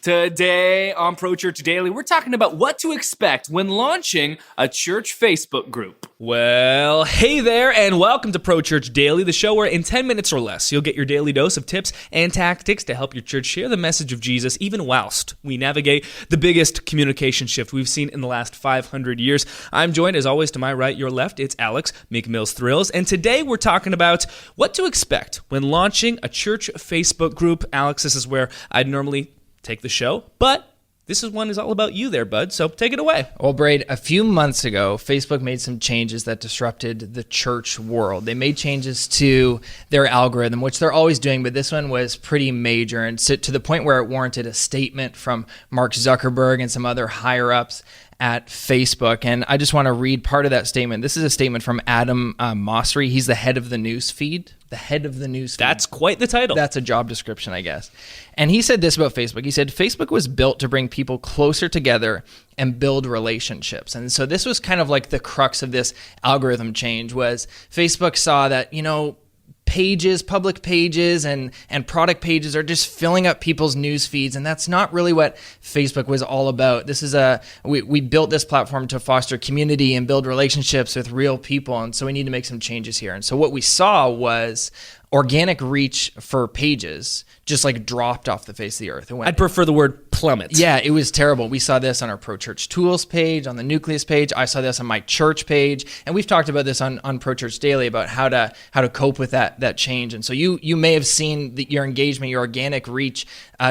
Today on Pro Church Daily, we're talking about what to expect when launching a church Facebook group. Well, hey there, and welcome to Pro Church Daily, the show where in 10 minutes or less, you'll get your daily dose of tips and tactics to help your church share the message of Jesus, even whilst we navigate the biggest communication shift we've seen in the last 500 years. I'm joined, as always, to my right, your left, it's Alex, Meek Mills Thrills, and today we're talking about what to expect when launching a church Facebook group. Alex, this is where I'd normally take the show, but this one is all about you there, bud, so take it away. Well, Brady, a few months ago, Facebook made some changes that disrupted the church world. They made changes to their algorithm, which they're always doing, but this one was pretty major, and to the point where it warranted a statement from Mark Zuckerberg and some other higher-ups at Facebook. And I just want to read part of that statement. This is a statement from Adam Mosseri. He's the head of the news feed. The head of the news feed. That's quite the title. That's a job description, I guess. And he said this about Facebook. He said, Facebook was built to bring people closer together and build relationships. And so this was kind of like the crux of this algorithm change was Facebook saw that, pages, public pages and product pages are just filling up people's news feeds, and that's not really what Facebook was all about. This is we built this platform to foster community and build relationships with real people, and so we need to make some changes here. And so what we saw was organic reach for pages just like dropped off the face of the earth. I'd prefer the word plummet. Yeah, it was terrible. We saw this on our Pro Church Tools page, on the Nucleus page. I saw this on my church page, and we've talked about this on Pro Church Daily about how to cope with that change. And so you may have seen your engagement, your organic reach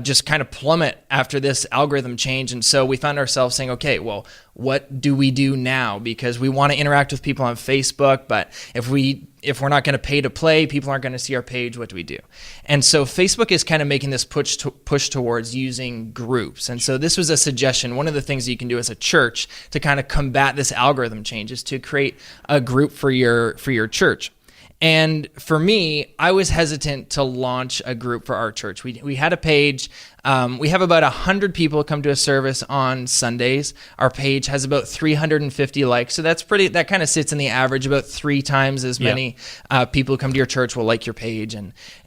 just kind of plummet after this algorithm change. And so we found ourselves saying, okay, well, what do we do now? Because we want to interact with people on Facebook, but if we're not going to pay to play, people aren't going to see our page, what do we do? And so Facebook is kind of making this push towards using groups. And so this was a suggestion. One of the things that you can do as a church to kind of combat this algorithm change is to create a group for your church. And for me, I was hesitant to launch a group for our church. We had a page. We have about 100 people come to a service on Sundays. Our page has about 350 likes. So that kind of sits in the average. About 3 times as many people who come to your church will like your page.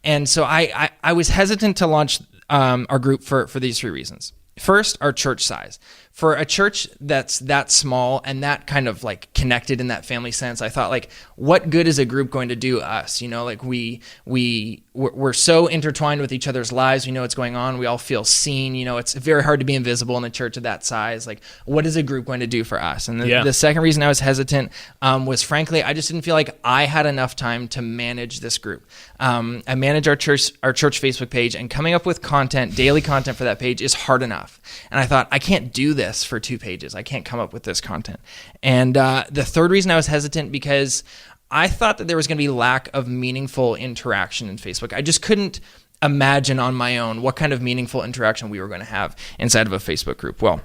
And so I was hesitant to launch our group for these 3 reasons. First, our church size. For a church that's that small and that kind of like connected in that family sense, I thought like, what good is a group going to do us? Like we're so intertwined with each other's lives. We know what's going on. We all feel seen. It's very hard to be invisible in a church of that size. Like, what is a group going to do for us? And the second reason I was hesitant was frankly, I just didn't feel like I had enough time to manage this group. I manage our church Facebook page, and coming up with content, daily content for that page is hard enough. And I thought, I can't do this for 2 pages. I can't come up with this content. And the third reason I was hesitant because I thought that there was going to be lack of meaningful interaction in Facebook. I just couldn't imagine on my own what kind of meaningful interaction we were going to have inside of a Facebook group. Well,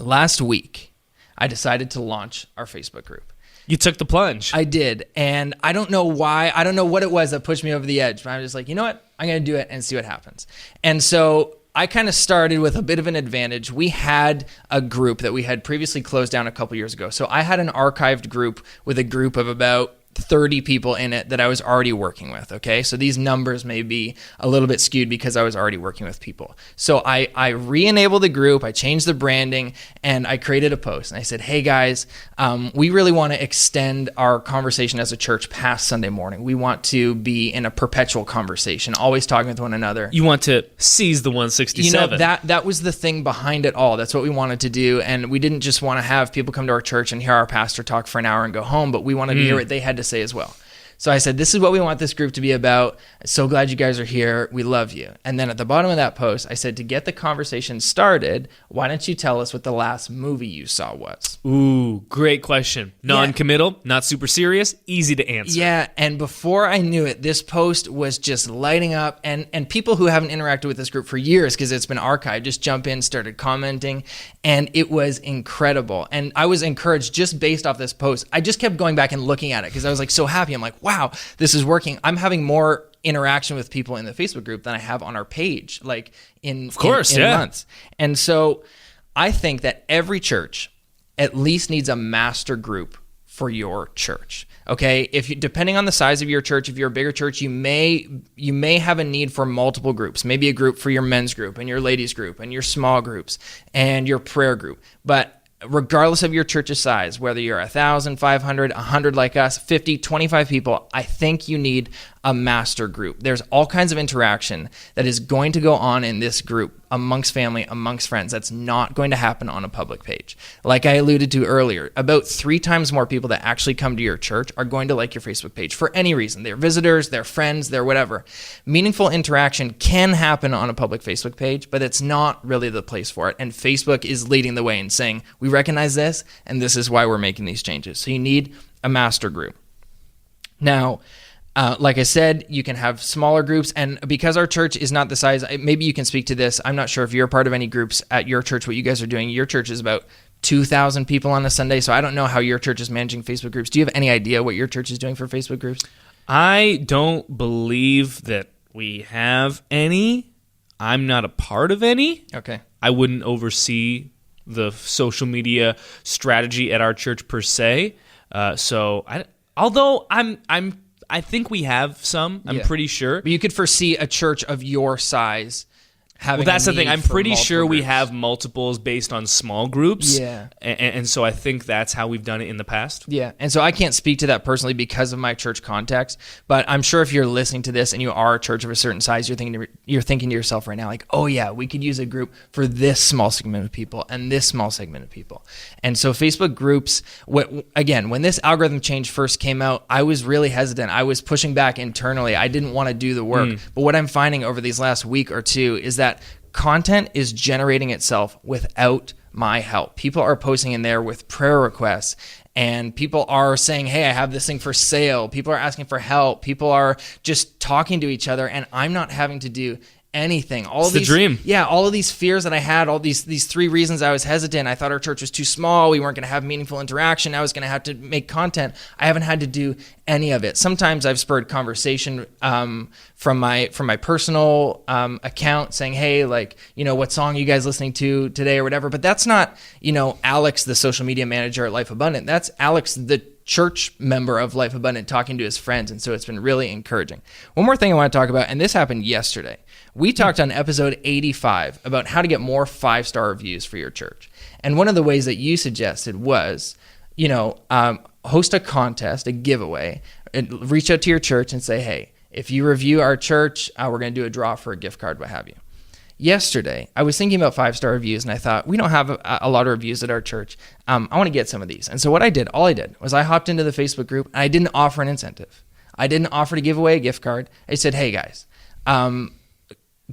last week, I decided to launch our Facebook group. You took the plunge. I did. And I don't know why. I don't know what it was that pushed me over the edge. But I was just like, you know what? I'm going to do it and see what happens. And so I kind of started with a bit of an advantage. We had a group that we had previously closed down a couple years ago. So I had an archived group with a group of about 30 people in it that I was already working with, okay? So these numbers may be a little bit skewed because I was already working with people. So I re-enabled the group, I changed the branding, and I created a post. And I said, hey guys, we really want to extend our conversation as a church past Sunday morning. We want to be in a perpetual conversation, always talking with one another. You want to seize the 167. That was the thing behind it all. That's what we wanted to do. And we didn't just want to have people come to our church and hear our pastor talk for an hour and go home, but we wanted to hear what they had to say as well. So I said, this is what we want this group to be about. So glad you guys are here. We love you. And then at the bottom of that post, I said, to get the conversation started, why don't you tell us what the last movie you saw was? Ooh, great question. Non-committal, not super serious, easy to answer. Yeah, and before I knew it, this post was just lighting up, and people who haven't interacted with this group for years because it's been archived just jump in, started commenting, and it was incredible. And I was encouraged just based off this post. I just kept going back and looking at it because I was like so happy. I'm like, wow, this is working. I'm having more interaction with people in the Facebook group than I have on our page, like in months. And so I think that every church at least needs a master group for your church. Okay, if you, depending on the size of your church, if you're a bigger church, you may have a need for multiple groups. Maybe a group for your men's group and your ladies group and your small groups and your prayer group. But regardless of your church's size, whether you're 1,000, 500, 100 like us, 50, 25 people, I think you need a master group. There's all kinds of interaction that is going to go on in this group amongst family, amongst friends. That's not going to happen on a public page. Like I alluded to earlier, about 3 times more people that actually come to your church are going to like your Facebook page for any reason. They're visitors, they're friends, they're whatever. Meaningful interaction can happen on a public Facebook page, but it's not really the place for it. And Facebook is leading the way and saying, we recognize this, and this is why we're making these changes. So you need a master group. Now, like I said, you can have smaller groups, and because our church is not the size, maybe you can speak to this. I'm not sure if you're a part of any groups at your church, what you guys are doing. Your church is about 2,000 people on a Sunday, so I don't know how your church is managing Facebook groups. Do you have any idea what your church is doing for Facebook groups? I don't believe that we have any. I'm not a part of any. Okay. I wouldn't oversee the social media strategy at our church per se. I think we have some. I'm pretty sure. But you could foresee a church of your size having. Well, that's a the thing. need I'm for pretty sure multiple we groups. have multiples based on small groups. Yeah. And so I think that's how we've done it in the past. Yeah, and so I can't speak to that personally because of my church context, but I'm sure if you're listening to this and you are a church of a certain size, you're thinking to yourself right now, like, oh yeah, we could use a group for this small segment of people and this small segment of people. And so Facebook groups, again, when this algorithm change first came out, I was really hesitant. I was pushing back internally. I didn't want to do the work. But what I'm finding over these last week or two is that content is generating itself without my help. People are posting in there with prayer requests, and people are saying, hey, I have this thing for sale. People are asking for help. People are just talking to each other, and I'm not having to do anything. It's the dream. Yeah, all of these fears that I had, all these 3 reasons I was hesitant. I thought our church was too small. We weren't going to have meaningful interaction. I was going to have to make content. I haven't had to do any of it. Sometimes I've spurred conversation from my personal account saying, hey, like, what song are you guys listening to today or whatever. But that's not, Alex, the social media manager at Life Abundant. That's Alex, the church member of Life Abundant, talking to his friends. And so it's been really encouraging. One more thing I want to talk about, and this happened yesterday. We talked on episode 85 about how to get more 5-star reviews for your church. And one of the ways that you suggested was, host a contest, a giveaway, and reach out to your church and say, hey, if you review our church, we're going to do a draw for a gift card, what have you. Yesterday, I was thinking about 5-star reviews, and I thought, we don't have a lot of reviews at our church. I want to get some of these. And so all I did was I hopped into the Facebook group, and I didn't offer an incentive. I didn't offer to give away a gift card. I said, hey, guys,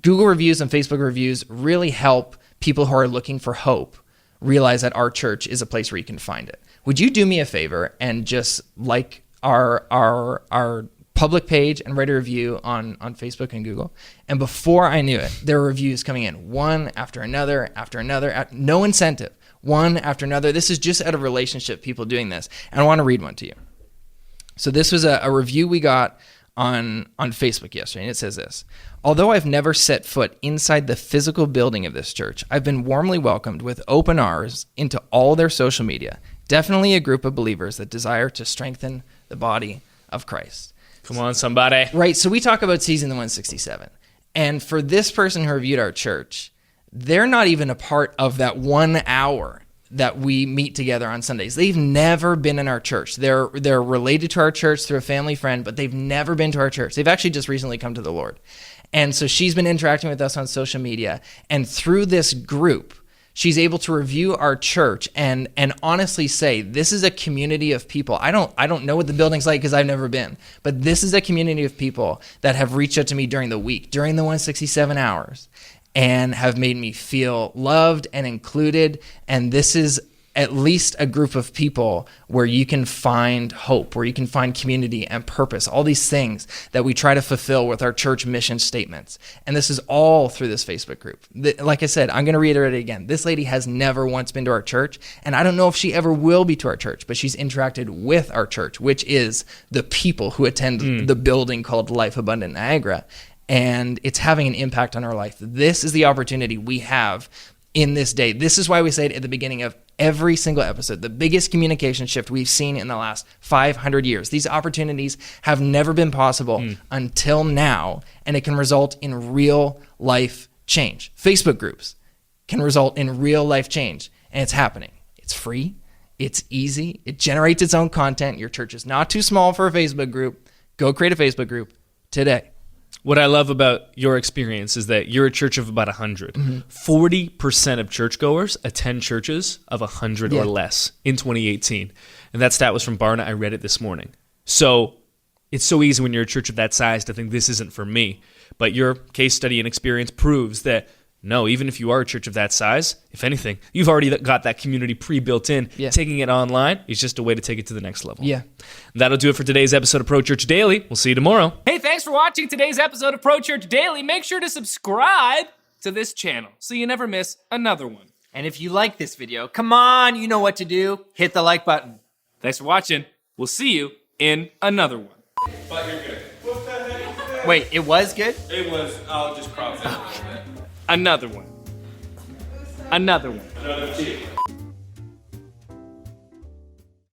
Google reviews and Facebook reviews really help people who are looking for hope realize that our church is a place where you can find it. Would you do me a favor and just like our public page and write a review on Facebook and Google? And before I knew it, there were reviews coming in, one after another, no incentive, one after another. This is just out of relationship, people doing this. And I want to read one to you. So this was a review we got on Facebook yesterday, and it says this: although I've never set foot inside the physical building of this church, I've been warmly welcomed with open arms into all their social media. Definitely a group of believers that desire to strengthen the body of Christ. Come on, somebody. Right, so we talk about season 167. And for this person who reviewed our church, they're not even a part of that 1 hour that we meet together on Sundays. They've never been in our church. They're related to our church through a family friend, but they've never been to our church. They've actually just recently come to the Lord. And so she's been interacting with us on social media. And through this group, she's able to review our church and honestly say, this is a community of people. I don't know what the building's like because I've never been, but this is a community of people that have reached out to me during the week, during the 167 hours, and have made me feel loved and included. And this is at least a group of people where you can find hope, where you can find community and purpose, all these things that we try to fulfill with our church mission statements. And this is all through this Facebook group. Like I said, I'm going to reiterate it again. This lady has never once been to our church, and I don't know if she ever will be to our church, but she's interacted with our church, which is the people who attend the building called Life Abundant Niagara. And it's having an impact on our life. This is the opportunity we have in this day. This is why we say it at the beginning of Every single episode, the biggest communication shift we've seen in the last 500 years. These opportunities have never been possible until now, and it can result in real life change. Facebook groups can result in real life change, and it's happening. It's free. It's easy. It generates its own content. Your church is not too small for a Facebook group. Go create a Facebook group today. What I love about your experience is that you're a church of about 100. 40% of churchgoers attend churches of 100 or less in 2018. And that stat was from Barna. I read it this morning. So it's so easy when you're a church of that size to think this isn't for me. But your case study and experience proves that no, even if you are a church of that size, if anything, you've already got that community pre-built in. Yeah. Taking it online is just a way to take it to the next level. Yeah. That'll do it for today's episode of Pro Church Daily. We'll see you tomorrow. Hey, thanks for watching today's episode of Pro Church Daily. Make sure to subscribe to this channel so you never miss another one. And if you like this video, come on, you know what to do. Hit the like button. Thanks for watching. We'll see you in another one. But you're good. What the heck? Wait, it was good? It was, I'll just crop it. Another one. Another one. Another cheat.